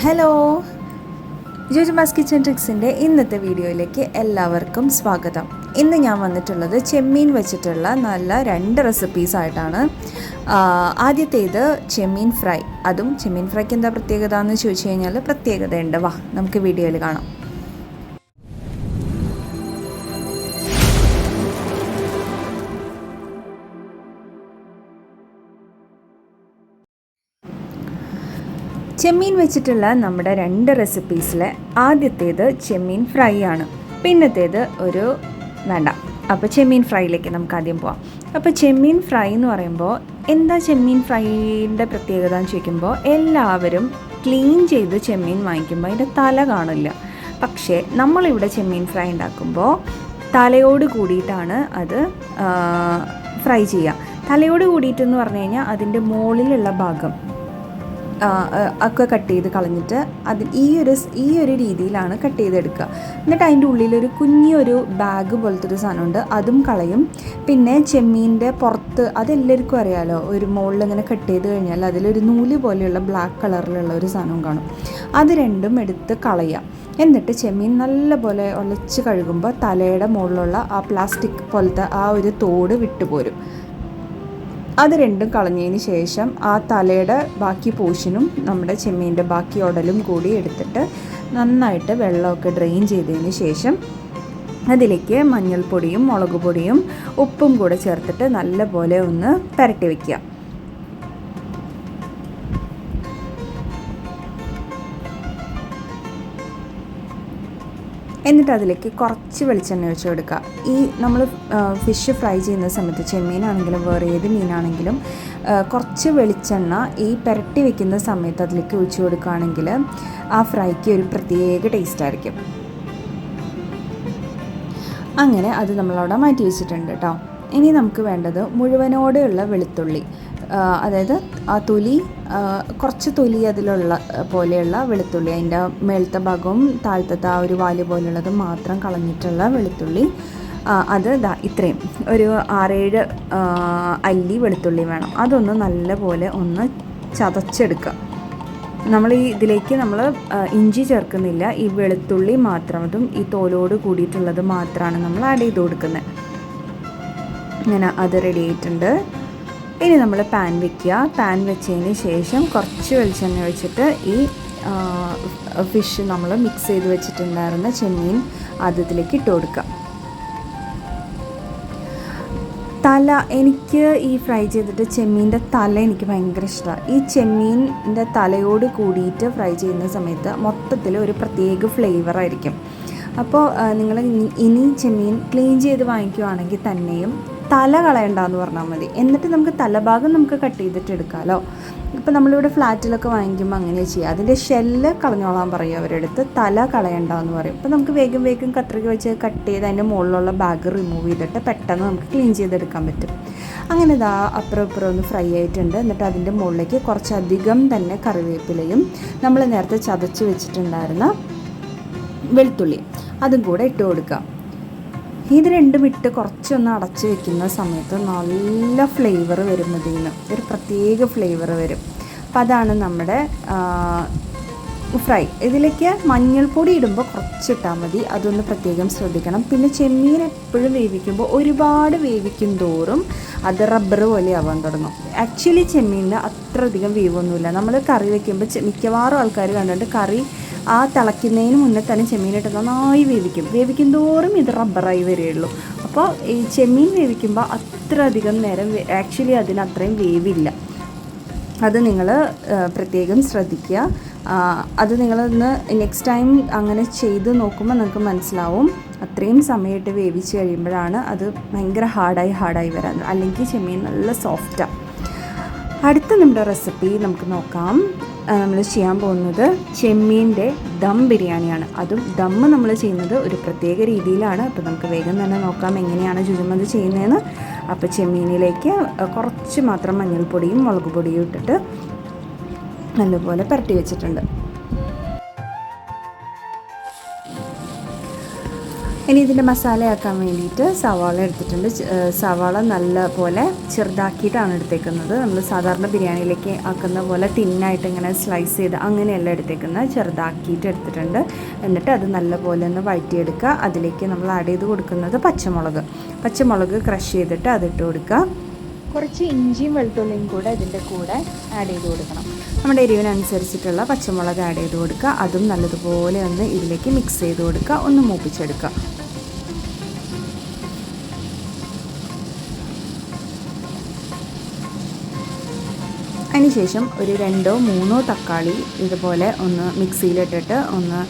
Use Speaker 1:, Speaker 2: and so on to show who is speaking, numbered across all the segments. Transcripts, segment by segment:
Speaker 1: Hello, ജോജുമാസ് kitchen ട്രിക്സിൻ്റെ ഇന്നത്തെ വീഡിയോയിലേക്ക് എല്ലാവർക്കും സ്വാഗതം. ഇന്ന് ഞാൻ വന്നിട്ടുള്ളത് ചെമ്മീൻ വെച്ചിട്ടുള്ള നല്ല 2 റെസിപ്പീസായിട്ടാണ്. ആദ്യത്തേത് ചെമ്മീൻ ഫ്രൈ. അതും ചെമ്മീൻ ഫ്രൈക്ക് എന്താ പ്രത്യേകത എന്ന് ചോദിച്ചു കഴിഞ്ഞാൽ പ്രത്യേകതയുണ്ട്. വാ നമുക്ക് വീഡിയോയിൽ കാണാം. ചെമ്മീൻ വെച്ചിട്ടുള്ള നമ്മുടെ 2 റെസിപ്പീസിലെ ആദ്യത്തേത് ചെമ്മീൻ ഫ്രൈ ആണ്. പിന്നത്തേത് അപ്പോൾ ചെമ്മീൻ ഫ്രൈയിലേക്ക് നമുക്ക് ആദ്യം പോവാം. അപ്പോൾ ചെമ്മീൻ ഫ്രൈ എന്ന് പറയുമ്പോൾ എന്താ ചെമ്മീൻ ഫ്രൈയുടെ പ്രത്യേകത എന്ന് ചോദിക്കുമ്പോൾ എല്ലാവരും ക്ലീൻ ചെയ്ത് ചെമ്മീൻ വാങ്ങിക്കുമ്പോൾ അതിൻ്റെ തല കാണില്ല. പക്ഷേ നമ്മളിവിടെ ചെമ്മീൻ ഫ്രൈ ഉണ്ടാക്കുമ്പോൾ തലയോട് കൂടിയിട്ടാണ് അത് ഫ്രൈ ചെയ്യുക. തലയോട് കൂടിയിട്ടെന്ന് പറഞ്ഞു കഴിഞ്ഞാൽ അതിൻ്റെ മുകളിലുള്ള ഭാഗം ഒക്കെ കട്ട് ചെയ്ത് കളഞ്ഞിട്ട് ഈ ഒരു രീതിയിലാണ് കട്ട് ചെയ്തെടുക്കുക. എന്നിട്ട് അതിൻ്റെ ഉള്ളിലൊരു കുഞ്ഞൊരു ബാഗ് പോലത്തെ ഒരു സാധനമുണ്ട്, അതും കളയും. പിന്നെ ചെമ്മീൻ്റെ പുറത്ത് അതെല്ലാവർക്കും അറിയാമല്ലോ, ഒരു മുകളിൽ ഇങ്ങനെ കട്ട് ചെയ്ത് കഴിഞ്ഞാൽ അതിലൊരു നൂല് പോലെയുള്ള ബ്ലാക്ക് കളറിലുള്ള ഒരു സാധനവും കാണും. അത് രണ്ടും എടുത്ത് കളയുക. എന്നിട്ട് ചെമ്മീൻ നല്ലപോലെ ഉലച്ച് കഴുകുമ്പോൾ തലയുടെ മുകളിലുള്ള ആ പ്ലാസ്റ്റിക് പോലത്തെ ആ ഒരു തോട് വിട്ടുപോരും. അത് രണ്ടും കളഞ്ഞതിന് ശേഷം ആ തലയുടെ ബാക്കി പോർഷനും നമ്മുടെ ചെമ്മീൻ്റെ ബാക്കി ഉടലും കൂടി എടുത്തിട്ട് നന്നായിട്ട് വെള്ളമൊക്കെ ഡ്രെയിൻ ചെയ്തതിന് ശേഷം അതിലേക്ക് മഞ്ഞൾപ്പൊടിയും മുളക് പൊടിയും ഉപ്പും കൂടെ ചേർത്തിട്ട് നല്ലപോലെ ഒന്ന് പുരട്ടി വയ്ക്കുക. എന്നിട്ട് അതിലേക്ക് കുറച്ച് വെളിച്ചെണ്ണ ഒഴിച്ച് കൊടുക്കുക. ഈ നമ്മൾ ഫിഷ് ഫ്രൈ ചെയ്യുന്ന സമയത്ത് ചെമ്മീനാണെങ്കിലും വേറെ ഏത് മീനാണെങ്കിലും കുറച്ച് വെളിച്ചെണ്ണ ഈ പുരട്ടി വെക്കുന്ന സമയത്ത് അതിലേക്ക് ഒഴിച്ച് കൊടുക്കുകയാണെങ്കിൽ ആ ഫ്രൈക്ക് ഒരു പ്രത്യേക ടേസ്റ്റ് ആയിരിക്കും. അങ്ങനെ അത് നമ്മളവിടെ മാറ്റി വെച്ചിട്ടുണ്ട് കേട്ടോ. ഇനി നമുക്ക് വേണ്ടത് മുഴുവനോടെയുള്ള വെളുത്തുള്ളി, അതായത് ആ തൊലി, കുറച്ച് തൊലി അതിലുള്ള പോലെയുള്ള വെളുത്തുള്ളി, അതിൻ്റെ മേളത്തെ ഭാഗവും താഴത്തെ ആ ഒരു വാല് പോലെയുള്ളത് മാത്രം കളഞ്ഞിട്ടുള്ള വെളുത്തുള്ളി, അത് ഇത്രയും ഒരു 6-7 അല്ലി വെളുത്തുള്ളി വേണം. അതൊന്ന് നല്ലപോലെ ഒന്ന് ചതച്ചെടുക്കുക. ഇതിലേക്ക് നമ്മൾ ഇഞ്ചി ചേർക്കുന്നില്ല, ഈ വെളുത്തുള്ളി മാത്രം, അതും ഈ തോലോട് കൂടിയിട്ടുള്ളത് മാത്രമാണ് നമ്മൾ ആഡ് ചെയ്ത് കൊടുക്കുന്നത്. അങ്ങനെ അത് റെഡി ആയിട്ടുണ്ട്. ഇനി നമ്മൾ പാൻ വെക്കുക. പാൻ വെച്ചതിന് ശേഷം കുറച്ച് വെളിച്ചെണ്ണ ഒഴിച്ചിട്ട് ഈ ഫിഷ് നമ്മൾ മിക്സ് ചെയ്ത് വെച്ചിട്ടുണ്ടായിരുന്ന ചെമ്മീൻ അതിലേക്ക് ഇട്ട് കൊടുക്കുക. തല, എനിക്ക് ഈ ഫ്രൈ ചെയ്തിട്ട് ചെമ്മീൻ്റെ തല എനിക്ക് ഭയങ്കര ഇഷ്ടമാണ്. ഈ ചെമ്മീൻ്റെ തലയോട് കൂടിയിട്ട് ഫ്രൈ ചെയ്യുന്ന സമയത്ത് മൊത്തത്തിൽ ഒരു പ്രത്യേക ഫ്ലേവറായിരിക്കും. അപ്പോൾ നിങ്ങൾ ഇനി ചെമ്മീൻ ക്ലീൻ ചെയ്ത് വാങ്ങിക്കുവാണെങ്കിൽ തന്നെയും തല കളയണ്ടെന്ന് പറഞ്ഞാൽ മതി. എന്നിട്ട് നമുക്ക് തലഭാഗം നമുക്ക് കട്ട് ചെയ്തിട്ട് എടുക്കാമല്ലോ. ഇപ്പോൾ നമ്മളിവിടെ ഫ്ലാറ്റിലൊക്കെ വാങ്ങിക്കുമ്പോൾ അങ്ങനെ ചെയ്യുക. അതിൻ്റെ ഷെല്ല് കളഞ്ഞോളാൻ പറയും അവരെടുത്ത്, തല കളയണ്ടെന്ന് പറയും. അപ്പോൾ നമുക്ക് വേഗം കത്രിക വെച്ച് കട്ട് ചെയ്ത് അതിൻ്റെ മുകളിലുള്ള ബാഗ് റിമൂവ് ചെയ്തിട്ട് പെട്ടെന്ന് നമുക്ക് ക്ലീൻ ചെയ്തെടുക്കാൻ പറ്റും. അങ്ങനെ അപ്പുറം ഒന്ന് ഫ്രൈ ആയിട്ടുണ്ട്. എന്നിട്ട് അതിൻ്റെ മുകളിലേക്ക് കുറച്ചധികം തന്നെ കറിവേപ്പിലയും നമ്മൾ നേരത്തെ ചതച്ച് വെച്ചിട്ടുണ്ടായിരുന്ന വെളുത്തുള്ളി അതും കൂടെ ഇട്ട് കൊടുക്കുക. ഇത് രണ്ടും ഇട്ട് കുറച്ചൊന്ന് അടച്ച് വെക്കുന്ന സമയത്ത് നല്ല ഫ്ലേവർ വരും. ഇതിന് ഒരു പ്രത്യേക ഫ്ലേവർ വരും. അപ്പം അതാണ് നമ്മുടെ ഫ്രൈ. ഇതിലേക്ക് മഞ്ഞൾപ്പൊടി ഇടുമ്പോൾ കുറച്ചിട്ടാൽ മതി, അതൊന്ന് പ്രത്യേകം ശ്രദ്ധിക്കണം. പിന്നെ ചെമ്മീൻ എപ്പോഴും വേവിക്കുമ്പോൾ ഒരുപാട് വേവിക്കും തോറും അത് റബ്ബർ പോലെ ആവാൻ തുടങ്ങും. ആക്ച്വലി ചെമ്മീനിന് അത്രയധികം വേവൊന്നുമില്ല. നമ്മൾ കറി വയ്ക്കുമ്പോൾ മിക്കവാറും ആൾക്കാർ കണ്ടിട്ട് കറി ആ തിളയ്ക്കുന്നതിന് മുന്നേ തന്നെ ചെമ്മീനിട്ട് നന്നായി വേവിക്കും തോറും ഇത് റബ്ബറായി വരികയുള്ളൂ. അപ്പോൾ ഈ ചെമ്മീൻ വേവിക്കുമ്പോൾ അത്രയധികം നേരം ആക്ച്വലി അതിന് അത്രയും വേവില്ല. അത് നിങ്ങൾ പ്രത്യേകം ശ്രദ്ധിക്കുക. അത് നിങ്ങളൊന്ന് നെക്സ്റ്റ് ടൈം അങ്ങനെ ചെയ്ത് നോക്കുമ്പോൾ നിങ്ങൾക്ക് മനസ്സിലാവും. അത്രയും സമയമായിട്ട് വേവിച്ച് കഴിയുമ്പോഴാണ് അത് ഭയങ്കര ഹാർഡായി വരാൻ, അല്ലെങ്കിൽ ചെമ്മീൻ നല്ല സോഫ്റ്റാണ്. അടുത്ത നമ്മുടെ റെസിപ്പി നമുക്ക് നോക്കാം. നമ്മൾ ചെയ്യാൻ പോകുന്നത് ചെമ്മീൻ്റെ ദം ബിരിയാണിയാണ്. അതും ദമ്മ് നമ്മൾ ചെയ്യുന്നത് ഒരു പ്രത്യേക രീതിയിലാണ്. അപ്പോൾ നമുക്ക് വേഗം തന്നെ നോക്കാം എങ്ങനെയാണ് ജുജുമത് ചെയ്യുന്നതെന്ന്. അപ്പോൾ ചെമ്മീനിലേക്ക് കുറച്ച് മാത്രം മഞ്ഞൾപ്പൊടിയും മുളക് പൊടിയും ഇട്ടിട്ട് നല്ലപോലെ പുരട്ടി വെച്ചിട്ടുണ്ട്. ഇനി ഇതിൻ്റെ മസാലയാക്കാൻ വേണ്ടിയിട്ട് സവാള എടുത്തിട്ടുണ്ട്. സവാള നല്ല പോലെ ചെറുതാക്കിയിട്ടാണ് എടുത്തേക്കുന്നത്. നമ്മൾ സാധാരണ ബിരിയാണിയിലേക്ക് ആക്കുന്ന പോലെ തിന്നായിട്ട് ഇങ്ങനെ സ്ലൈസ് ചെയ്ത് അങ്ങനെയല്ല എടുത്തേക്കുന്നത്, ചെറുതാക്കിയിട്ട് എടുത്തിട്ടുണ്ട്. എന്നിട്ട് അത് നല്ല പോലെ ഒന്ന് വഴറ്റിയെടുക്കുക. അതിലേക്ക് നമ്മൾ ആഡ് ചെയ്ത് കൊടുക്കുന്നത് പച്ചമുളക് ക്രഷ് ചെയ്തിട്ട് അതിട്ട് കൊടുക്കുക. കുറച്ച് ഇഞ്ചിയും വെളുത്തുള്ളിയും കൂടെ ഇതിൻ്റെ കൂടെ ആഡ് ചെയ്ത് കൊടുക്കണം. നമ്മുടെ എരിവിനനുസരിച്ചിട്ടുള്ള പച്ചമുളക് ആഡ് ചെയ്ത് കൊടുക്കുക. അതും നല്ലതുപോലെ ഒന്ന് ഇതിലേക്ക് മിക്സ് ചെയ്ത് കൊടുക്കുക, ഒന്ന് മൂപ്പിച്ചെടുക്കുക. അതിനുശേഷം ഒരു 2-3 തക്കാളി ഇതുപോലെ ഒന്ന് മിക്സിയിലിട്ടിട്ട് ഒന്ന്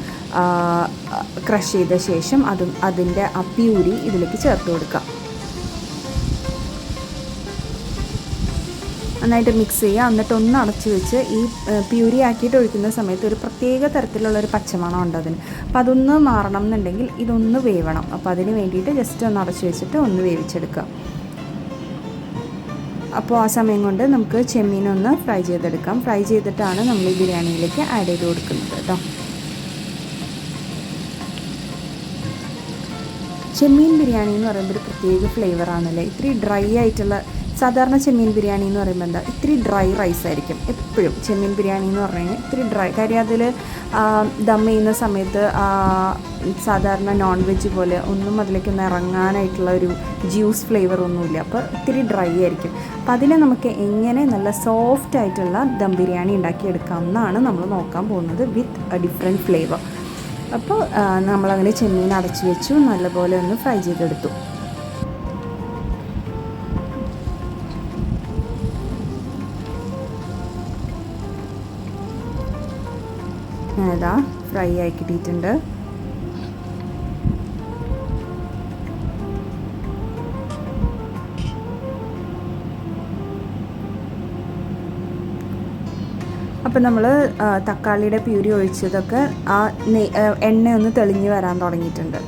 Speaker 1: ക്രഷ് ചെയ്ത ശേഷം അതിൻ്റെ ആ പ്യൂരി ഇതിലേക്ക് ചേർത്ത് കൊടുക്കുക. നന്നായിട്ട് മിക്സ് ചെയ്യുക. എന്നിട്ട് ഒന്ന് അടച്ചു വെച്ച് ഈ പ്യൂരി ആക്കിയിട്ട് ഒഴിക്കുന്ന സമയത്ത് ഒരു പ്രത്യേക തരത്തിലുള്ളൊരു പച്ചമണം ഉണ്ട് അതിന്. അപ്പോൾ അതൊന്ന് മാറണം എന്നുണ്ടെങ്കിൽ ഇതൊന്ന് വേവണം. അപ്പോൾ അതിന് വേണ്ടിയിട്ട് ജസ്റ്റ് ഒന്ന് അടച്ചു വെച്ചിട്ട് ഒന്ന് വേവിച്ചെടുക്കുക. അപ്പോൾ ആ സമയം കൊണ്ട് നമുക്ക് ചെമ്മീനൊന്ന് ഫ്രൈ ചെയ്തെടുക്കാം. ഫ്രൈ ചെയ്തിട്ടാണ് നമ്മൾ ഈ ബിരിയാണിയിലേക്ക് ആഡ് ചെയ്ത് കൊടുക്കുന്നത് കേട്ടോ. ചെമ്മീൻ ബിരിയാണി എന്ന് പറയുമ്പോൾ ഒരു പ്രത്യേക ഫ്ലേവറാണല്ലേ. ഇത്തിരി ഡ്രൈ ആയിട്ടുള്ള സാധാരണ ചെമ്മീൻ ബിരിയാണി എന്ന് പറയുമ്പോൾ എന്താ ഇത്തിരി ഡ്രൈ റൈസ് ആയിരിക്കും എപ്പോഴും. ചെമ്മീൻ ബിരിയാണി എന്ന് പറഞ്ഞു കഴിഞ്ഞാൽ ഇത്തിരി ഡ്രൈ. കാര്യം അതിൽ ദം ചെയ്യുന്ന സമയത്ത് സാധാരണ നോൺ വെജ് പോലെ ഒന്നും അതിലേക്കൊന്നും ഇറങ്ങാനായിട്ടുള്ള ഒരു ജ്യൂസ് ഫ്ലേവർ ഒന്നുമില്ല. അപ്പോൾ ഇത്തിരി ഡ്രൈ ആയിരിക്കും. അപ്പോൾ അതിനെ നമുക്ക് എങ്ങനെ നല്ല സോഫ്റ്റ് ആയിട്ടുള്ള ദം ബിരിയാണി ഉണ്ടാക്കിയെടുക്കാം എന്നാണ് നമ്മൾ നോക്കാൻ പോകുന്നത്, വിത്ത് ഡിഫറെൻറ്റ് ഫ്ലേവർ. അപ്പോൾ നമ്മളങ്ങനെ ചെമ്മീൻ അടച്ചു വെച്ചു, നല്ലപോലെ ഒന്ന് ഫ്രൈ ചെയ്തെടുത്തു. ഇതാ ഫ്രൈ ആയി കിട്ടിയിട്ടുണ്ട്. അപ്പോൾ നമ്മൾ തക്കാളിയുടെ പ്യൂരി ഒഴിച്ചതൊക്കെ ആ എണ്ണ ഒന്ന് തെളിഞ്ഞ് വരാൻ തുടങ്ങിയിട്ടുണ്ട്.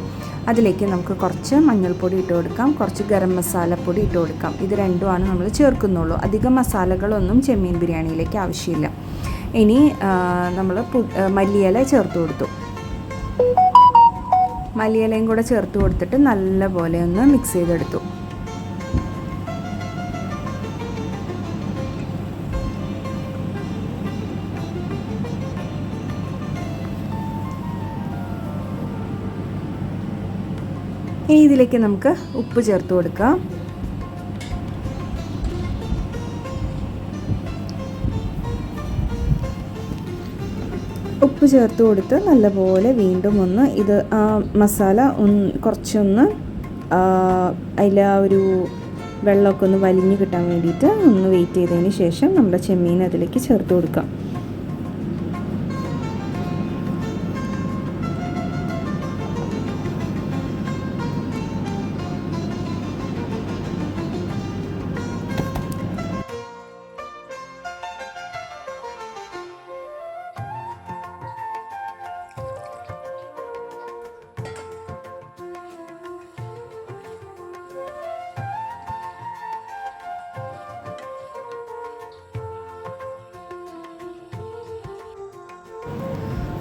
Speaker 1: അതിലേക്ക് നമുക്ക് കുറച്ച് മഞ്ഞൾപ്പൊടി ഇട്ട് കൊടുക്കാം, കുറച്ച് ഗരം മസാലപ്പൊടി ഇട്ട് കൊടുക്കാം. ഇത് രണ്ടുമാണ് നമ്മൾ ചേർക്കുന്നുള്ളൂ. അധികം മസാലകളൊന്നും ചെമ്മീൻ ബിരിയാണിയിലേക്ക് ആവശ്യമില്ല. ഇനി നമ്മൾ മല്ലിയില ചേർത്ത് കൊടുത്തു. മല്ലിയിലയും കൂടെ ചേർത്ത് കൊടുത്തിട്ട് നല്ലപോലെ ഒന്ന് മിക്സ് ചെയ്തെടുത്തു. ഇനി ഇതിലേക്ക് നമുക്ക് ഉപ്പ് ചേർത്ത് കൊടുക്കാം. ഉപ്പ് ചേർത്ത് കൊടുത്ത് നല്ലപോലെ വീണ്ടും ഒന്ന് ഇത് ആ മസാല കുറച്ചൊന്ന് അതിൽ ആ ഒരു വെള്ളമൊക്കെ ഒന്ന് വലിഞ്ഞ് കിട്ടാൻ വേണ്ടിയിട്ട് ഒന്ന് വെയിറ്റ് ചെയ്തതിന് ശേഷം നമ്മുടെ ചെമ്മീൻ അതിലേക്ക് ചേർത്ത് കൊടുക്കാം.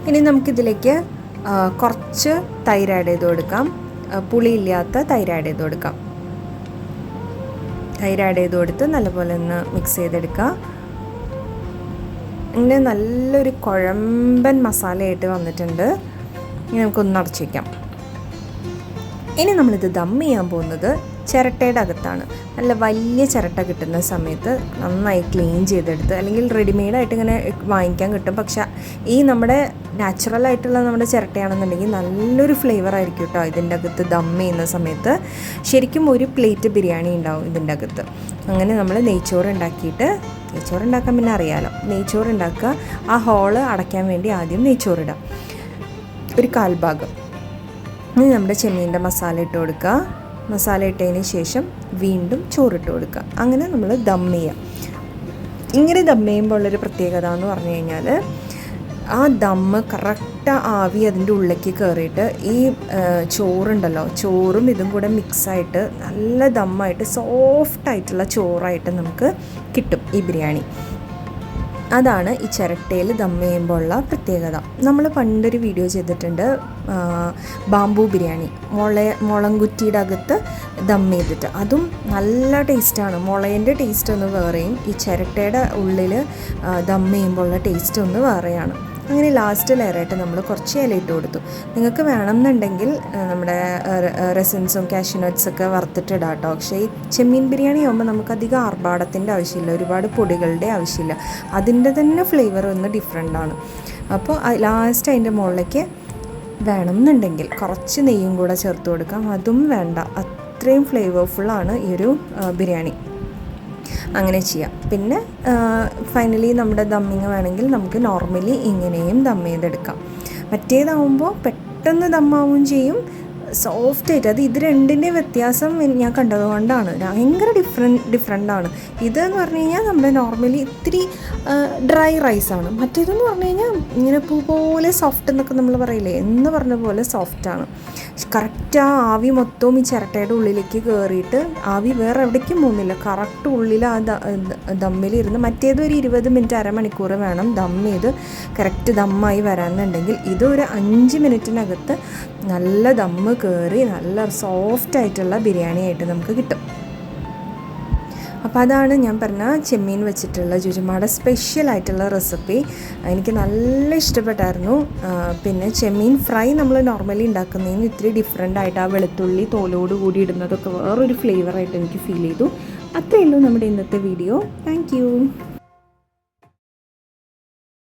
Speaker 1: ഇനി നമുക്കിതിലേക്ക് കുറച്ച് തൈര് ആഡ് ചെയ്ത് കൊടുക്കാം. പുളിയില്ലാത്ത തൈര് ആഡ് ചെയ്ത് കൊടുക്കാം. തൈര് ആഡ് ചെയ്ത് കൊടുത്ത് നല്ലപോലെ ഒന്ന് മിക്സ് ചെയ്തെടുക്കുക. ഇങ്ങനെ നല്ലൊരു കുഴമ്പൻ മസാലയായിട്ട് വന്നിട്ടുണ്ട്. ഇനി നമുക്കൊന്ന് അടച്ച് വയ്ക്കാം. ഇനി നമ്മളിത് ദം ചെയ്യാൻ പോകുന്നത് ചിരട്ടയുടെ അകത്താണ്. നല്ല വലിയ ചിരട്ട കിട്ടുന്ന സമയത്ത് നന്നായി ക്ലീൻ ചെയ്തെടുത്ത്, അല്ലെങ്കിൽ റെഡിമെയ്ഡായിട്ട് ഇങ്ങനെ വാങ്ങിക്കാൻ കിട്ടും. പക്ഷേ ഈ നമ്മുടെ നാച്ചുറലായിട്ടുള്ള നമ്മുടെ ചിരട്ടയാണെന്നുണ്ടെങ്കിൽ നല്ലൊരു ഫ്ലേവർ ആയിരിക്കും കേട്ടോ ഇതിൻ്റെ അകത്ത് ദം ചെയ്യുന്ന സമയത്ത്. ശരിക്കും ഒരു പ്ലേറ്റ് ബിരിയാണി ഉണ്ടാവും ഇതിൻ്റെ അകത്ത്. അങ്ങനെ നമ്മൾ നെയ്ച്ചോറ് ഉണ്ടാക്കാൻ പിന്നെ അറിയാമല്ലോ, നെയ്ച്ചോറ് ഉണ്ടാക്കുക. ആ ഹോള് അടയ്ക്കാൻ വേണ്ടി ആദ്യം നെയ്ച്ചോറിടാം, ഒരു 1/4 ഭാഗം. ഇനി നമ്മുടെ ചെമ്മീൻ്റെ മസാല ഇട്ട് കൊടുക്കുക. മസാല ഇട്ടതിന് ശേഷം വീണ്ടും ചോറിട്ട് കൊടുക്കുക. അങ്ങനെ നമ്മൾ ദം ചെയ്യാം. ഇങ്ങനെ ദം ചെയ്യുമ്പോൾ ഉള്ളൊരു പ്രത്യേകത എന്ന് പറഞ്ഞു കഴിഞ്ഞാൽ ആ ദമ്മ് കറക്റ്റ് ആവി അതിൻ്റെ ഉള്ളിലേക്ക് കയറിയിട്ട് ഈ ചോറുണ്ടല്ലോ, ചോറും ഇതും കൂടെ മിക്സായിട്ട് നല്ല ദമ്മായിട്ട് സോഫ്റ്റായിട്ടുള്ള ചോറായിട്ട് നമുക്ക് കിട്ടും ഈ ബിരിയാണി. അതാണ് ഈ ചിരട്ടയിൽ ദം ചെയ്യുമ്പോഴുള്ള പ്രത്യേകത. നമ്മൾ പണ്ടൊരു വീഡിയോ ചെയ്തിട്ടുണ്ട് ബാംബൂ ബിരിയാണി, മുളങ്കുറ്റിയുടെ അകത്ത് ദം ചെയ്തിട്ട്. അതും നല്ല ടേസ്റ്റാണ്. മുളേൻ്റെ ടേസ്റ്റ് ഒന്ന് വേറെയും ഈ ചിരട്ടയുടെ ഉള്ളിൽ ദം ചെയ്യുമ്പോഴുള്ള ടേസ്റ്റ് ഒന്ന് വേറെയാണ്. അങ്ങനെ ലാസ്റ്റ് ലെയറായിട്ട് നമ്മൾ കുറച്ച് ഇല ഇട്ട് കൊടുത്തു. നിങ്ങൾക്ക് വേണമെന്നുണ്ടെങ്കിൽ നമ്മുടെ റെസിൻസും കാഷ്യൂനട്ട്സൊക്കെ വറുത്തിട്ടിടാം കേട്ടോ. പക്ഷേ ഈ ചെമ്മീൻ ബിരിയാണി ആകുമ്പോൾ നമുക്കധികം ആർഭാടത്തിൻ്റെ ആവശ്യമില്ല, ഒരുപാട് പൊടികളുടെ ആവശ്യമില്ല. അതിൻ്റെ തന്നെ ഫ്ലേവർ ഒന്ന് ഡിഫറെൻ്റാണ്. അപ്പോൾ ലാസ്റ്റ് അതിൻ്റെ മുകളിലേക്ക് വേണമെന്നുണ്ടെങ്കിൽ കുറച്ച് നെയ്യും കൂടെ ചേർത്ത് കൊടുക്കാം. അതും വേണ്ട, അത്രയും ഫ്ലേവർഫുള്ളാണ് ഈ ഒരു ബിരിയാണി. അങ്ങനെ ചെയ്യാം. പിന്നെ ഫൈനലി നമ്മുടെ ദമ്മിങ് വേണമെങ്കിൽ നമുക്ക് നോർമലി ഇങ്ങനെയും ദം ചെയ്തെടുക്കാം. മറ്റേതാവുമ്പോൾ പെട്ടെന്ന് ദമ്മാവും ചെയ്യും, സോഫ്റ്റായിട്ട്. അത് ഇത് രണ്ടിൻ്റെ വ്യത്യാസം ഞാൻ കണ്ടതുകൊണ്ടാണ്. ഭയങ്കര ഡിഫറെൻ്റാണ്. ഇതെന്ന് പറഞ്ഞു കഴിഞ്ഞാൽ നമ്മുടെ നോർമലി ഇത്തിരി ഡ്രൈ റൈസാണ്. മറ്റേതെന്ന് പറഞ്ഞു കഴിഞ്ഞാൽ ഇങ്ങനെ പൂ പോലെ സോഫ്റ്റ് എന്നൊക്കെ നമ്മൾ പറയില്ലേ, എന്ന് പറഞ്ഞ പോലെ സോഫ്റ്റാണ്. കറക്റ്റ് ആ ആവി മൊത്തവും ഈ ചിരട്ടയുടെ ഉള്ളിലേക്ക് കയറിയിട്ട് ആവി വേറെ എവിടേക്കും പോകുന്നില്ല, കറക്റ്റ് ഉള്ളിൽ ആ ദമ്മിലിരുന്ന്. മറ്റേത് ഒരു 20 മിനിറ്റ് അരമണിക്കൂർ വേണം ദം ചെയ്ത് കറക്റ്റ് ദമ്മായി വരാമെന്നുണ്ടെങ്കിൽ ഇത് ഒരു 5 മിനിറ്റിനകത്ത് നല്ല ദമ്മ് കയറി നല്ല സോഫ്റ്റായിട്ടുള്ള ബിരിയാണി ആയിട്ട് നമുക്ക് കിട്ടും. അപ്പോൾ അതാണ് ഞാൻ പറഞ്ഞ ചെമ്മീൻ വെച്ചിട്ടുള്ള ജുജുമാടെ സ്പെഷ്യലായിട്ടുള്ള റെസിപ്പി. എനിക്ക് നല്ല ഇഷ്ടപ്പെട്ടായിരുന്നു. പിന്നെ ചെമ്മീൻ ഫ്രൈ നമ്മൾ നോർമലി ഉണ്ടാക്കുന്നതിന് ഇത്തിരി ഡിഫറെൻ്റ് ആയിട്ട് ആ വെളുത്തുള്ളി തോലോട് കൂടി ഇടുന്നതൊക്കെ വേറൊരു ഫ്ലേവറായിട്ട് എനിക്ക് ഫീൽ ചെയ്തു. അത്രയേ ഉള്ളൂ നമ്മുടെ ഇന്നത്തെ വീഡിയോ. താങ്ക്